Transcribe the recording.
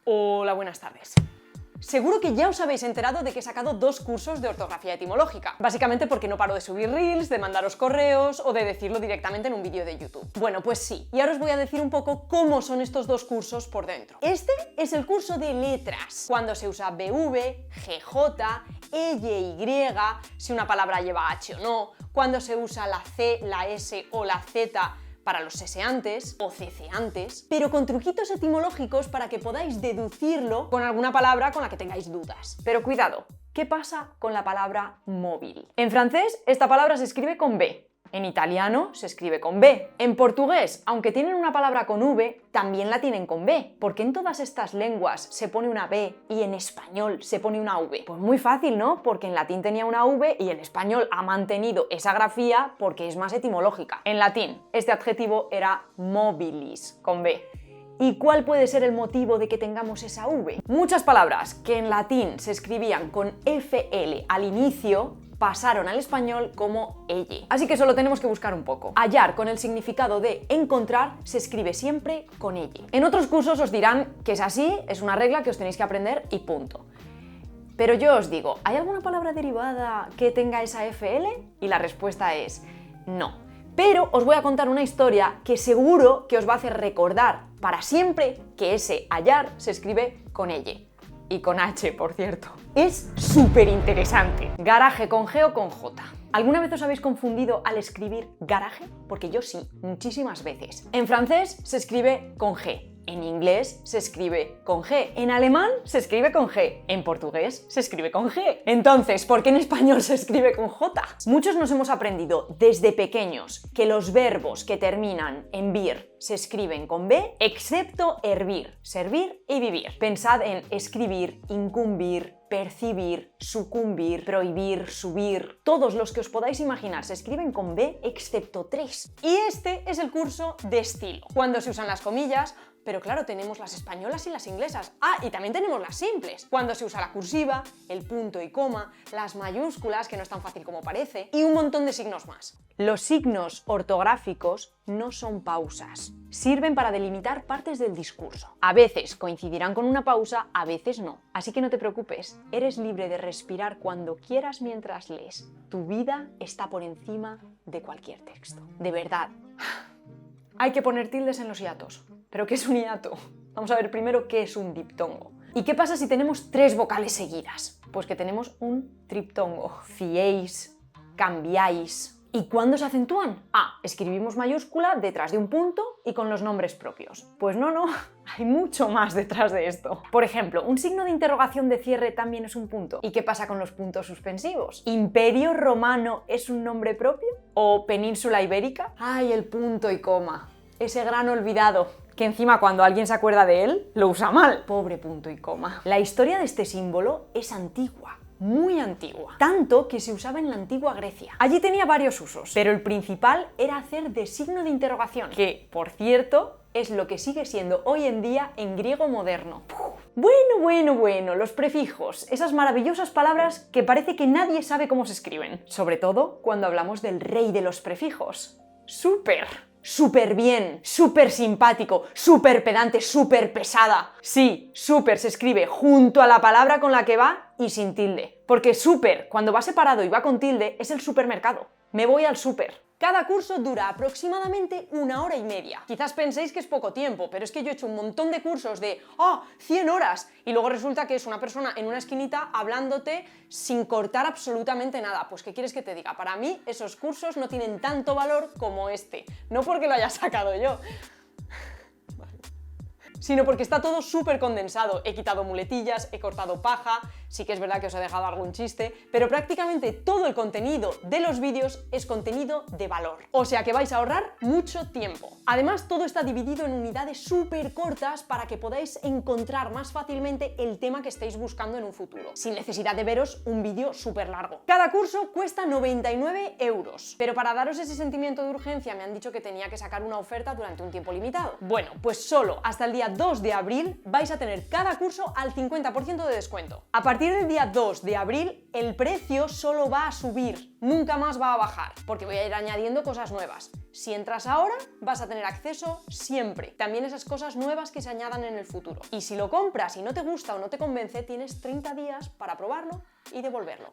Hola, buenas tardes. Seguro que ya os habéis enterado de que he sacado 2 cursos de ortografía etimológica, básicamente porque no paro de subir reels, de mandaros correos o de decirlo directamente en un vídeo de YouTube. Bueno, pues sí, y ahora os voy a decir un poco cómo son estos 2 cursos por dentro. Este es el curso de letras, cuando se usa BV, GJ, EY, si una palabra lleva H o no, cuando se usa la C, la S o la Z para los seseantes o ceceantes, pero con truquitos etimológicos para que podáis deducirlo con alguna palabra con la que tengáis dudas. Pero cuidado, ¿qué pasa con la palabra móvil? En francés, esta palabra se escribe con B. En italiano se escribe con B. En portugués, aunque tienen una palabra con V, también la tienen con B. ¿Por qué en todas estas lenguas se pone una B y en español se pone una V? Pues muy fácil, ¿no? Porque en latín tenía una V y el español ha mantenido esa grafía porque es más etimológica. En latín, este adjetivo era mobilis, con B. ¿Y cuál puede ser el motivo de que tengamos esa V? Muchas palabras que en latín se escribían con FL al inicio pasaron al español como elle. Así que solo tenemos que buscar un poco. Hallar con el significado de encontrar se escribe siempre con elle. En otros cursos os dirán que es así, es una regla que os tenéis que aprender y punto. Pero yo os digo, ¿hay alguna palabra derivada que tenga esa FL? Y la respuesta es no. Pero os voy a contar una historia que seguro que os va a hacer recordar para siempre que ese hallar se escribe con elle. Y con H, por cierto. Es súper interesante. Garaje con G o con J. ¿Alguna vez os habéis confundido al escribir garaje? Porque yo sí, muchísimas veces. En francés se escribe con G. En inglés se escribe con G, en alemán se escribe con G, en portugués se escribe con G. Entonces, ¿por qué en español se escribe con J? Muchos nos hemos aprendido desde pequeños que los verbos que terminan en vir se escriben con B, excepto hervir, servir y vivir. Pensad en escribir, incumbir, percibir, sucumbir, prohibir, subir. Todos los que os podáis imaginar se escriben con B, excepto 3. Y este es el curso de estilo, cuando se usan las comillas. Pero claro, tenemos las españolas y las inglesas. Ah, y también tenemos las simples, cuando se usa la cursiva, el punto y coma, las mayúsculas, que no es tan fácil como parece, y un montón de signos más. Los signos ortográficos no son pausas. Sirven para delimitar partes del discurso. A veces coincidirán con una pausa, a veces no. Así que no te preocupes, eres libre de respirar cuando quieras mientras lees. Tu vida está por encima de cualquier texto. De verdad. Hay que poner tildes en los hiatos. ¿Pero qué es un hiato? Vamos a ver primero qué es un diptongo. ¿Y qué pasa si tenemos 3 vocales seguidas? Pues que tenemos un triptongo. Fiéis, cambiáis. ¿Y cuándo se acentúan? Ah, escribimos mayúscula detrás de un punto y con los nombres propios. Pues no, hay mucho más detrás de esto. Por ejemplo, ¿un signo de interrogación de cierre también es un punto? ¿Y qué pasa con los puntos suspensivos? ¿Imperio romano es un nombre propio? ¿O península ibérica? ¡Ay, el punto y coma! Ese gran olvidado, que encima cuando alguien se acuerda de él, lo usa mal. Pobre punto y coma. La historia de este símbolo es antigua. Muy antigua, tanto que se usaba en la antigua Grecia. Allí tenía varios usos, pero el principal era hacer de signo de interrogación, que, por cierto, es lo que sigue siendo hoy en día en griego moderno. Bueno, los prefijos, esas maravillosas palabras que parece que nadie sabe cómo se escriben, sobre todo cuando hablamos del rey de los prefijos. Súper bien, súper simpático, súper pedante, súper pesada. Sí, súper se escribe junto a la palabra con la que va y sin tilde. Porque súper, cuando va separado y va con tilde, es el supermercado. Me voy al súper. Cada curso dura aproximadamente 1 hora y media. Quizás penséis que es poco tiempo, pero es que yo he hecho un montón de cursos de 100 horas y luego resulta que es una persona en una esquinita hablándote sin cortar absolutamente nada. Pues ¿qué quieres que te diga? Para mí esos cursos no tienen tanto valor como este. No porque lo haya sacado yo, sino porque está todo súper condensado. He quitado muletillas, he cortado paja, sí que es verdad que os he dejado algún chiste, pero prácticamente todo el contenido de los vídeos es contenido de valor. O sea que vais a ahorrar mucho tiempo. Además, todo está dividido en unidades súper cortas para que podáis encontrar más fácilmente el tema que estéis buscando en un futuro, sin necesidad de veros un vídeo súper largo. Cada curso cuesta 99 €, pero para daros ese sentimiento de urgencia me han dicho que tenía que sacar una oferta durante un tiempo limitado. Bueno, pues solo hasta el día 2 de abril vais a tener cada curso al 50% de descuento. A partir del día 2 de abril el precio solo va a subir, nunca más va a bajar, porque voy a ir añadiendo cosas nuevas. Si entras ahora, vas a tener acceso siempre. También esas cosas nuevas que se añadan en el futuro. Y si lo compras y no te gusta o no te convence, tienes 30 días para probarlo y devolverlo.